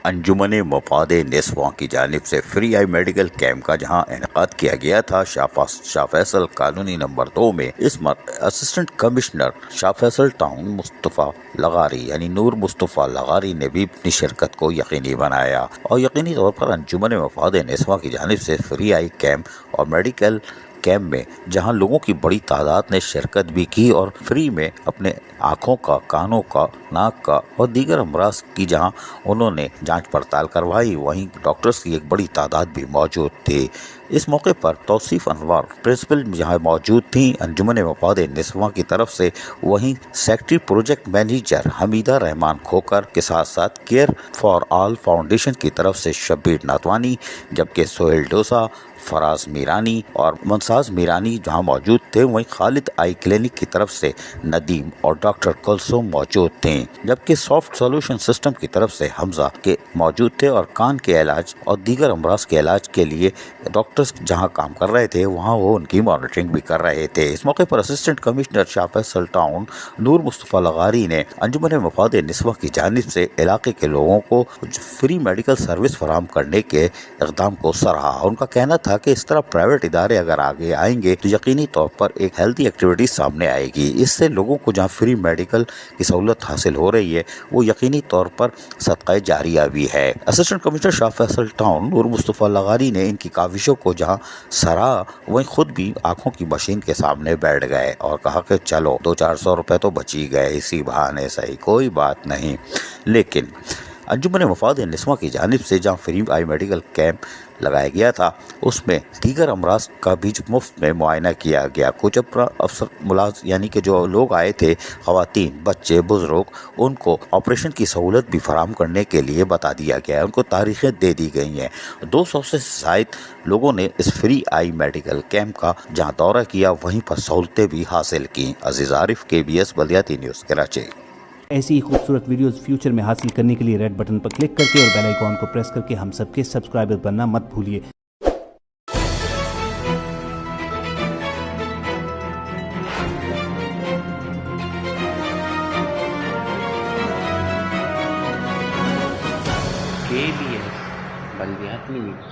انجمن مفاد نسواں کی جانب سے فری آئی میڈیکل کیمپ کا جہاں انعقاد کیا گیا تھا شاہ فیصل کالونی نمبر 2 میں، اس اسسٹنٹ کمشنر شاہ فیصل ٹاؤن مصطفیٰ لغاری یعنی نور مصطفیٰ لغاری نے بھی اپنی شرکت کو یقینی بنایا اور یقینی طور پر انجمن مفاد نسواں کی جانب سے فری آئی کیمپ اور میڈیکل کیمپ میں جہاں لوگوں کی بڑی تعداد نے شرکت بھی کی اور فری میں اپنے آنکھوں کا، کانوں کا، ناک کا اور دیگر امراض کی جہاں انہوں نے جانچ پڑتال کروائی، وہیں ڈاکٹرز کی ایک بڑی تعداد بھی موجود تھی۔ اس موقع پر توصیف انوار پرنسپل جہاں موجود تھیں انجمن مفاد نسواں کی طرف سے، وہیں سیکٹری پروجیکٹ مینیجر حمیدہ رحمان کھوکر کے ساتھ ساتھ کیئر فار آل فاؤنڈیشن کی طرف سے شبیر ناتوانی، جبکہ سہیل ڈوسا، فراز میرانی اور منساز میرانی جہاں موجود تھے، وہیں خالد آئی کلینک کی طرف سے ندیم اور ڈاکٹر کلثوم موجود تھے، جبکہ سافٹ سولوشن سسٹم کی طرف سے حمزہ کے موجود تھے اور کان کے علاج اور دیگر امراض کے علاج کے لیے ڈاکٹرز جہاں کام کر رہے تھے وہاں وہ ان کی مانیٹرنگ بھی کر رہے تھے۔ اس موقع پر اسسٹنٹ کمشنر شاہ فیصل ٹاؤن نور مصطفیٰ لغاری نے انجمن مفاد نسواں کی جانب سے علاقے کے لوگوں کو فری میڈیکل سروس فراہم کرنے کے اقدام کو سراہا۔ ان کا کہنا تھا کہ اس طرح پرائیویٹ ادارے اگر آگے آئیں گے تو یقینی طور پر ایک ہیلتھی ایکٹیویٹی سامنے آئے گی، اس سے لوگوں کو جہاں فری میڈیکل کی سہولت حاصل ہو رہی ہے وہ یقینی طور پر صدقہ جاریہ بھی ہے۔ اسسٹنٹ کمشنر شاہ فیصل ٹاؤن نور مصطفیٰ لغاری نے ان کی کاوشوں کو جہاں سراہا، وہیں خود بھی آنکھوں کی مشین کے سامنے بیٹھ گئے اور کہا کہ چلو 200-400 روپے تو بچی گئے اسی بہانے، صحیح کوئی بات نہیں۔ لیکن انجمن مفاد نسواں کی جانب سے جہاں فری آئی میڈیکل کیمپ لگایا گیا تھا اس میں دیگر امراض کا بھی مفت میں معائنہ کیا گیا۔ کچھ افسر ملازم یعنی کہ جو لوگ آئے تھے، خواتین، بچے، بزرگ، ان کو آپریشن کی سہولت بھی فراہم کرنے کے لیے بتا دیا گیا ہے، ان کو تاریخیں دے دی گئی ہیں۔ 200 سے زائد لوگوں نے اس فری آئی میڈیکل کیمپ کا جہاں دورہ کیا وہیں پر سہولتیں بھی حاصل کیں۔ عزیز عارف، KBS بلدیاتی نیوز، کراچی۔ ایسی ہی خوبصورت ویڈیوز فیوچر میں حاصل کرنے کے لیے ریڈ بٹن پر کلک کر کے اور بیل آئیکن کو پریس کر کے ہم سب کے سبسکرائبر بننا مت بھولیے۔ KBS بلدیاتی نیوز۔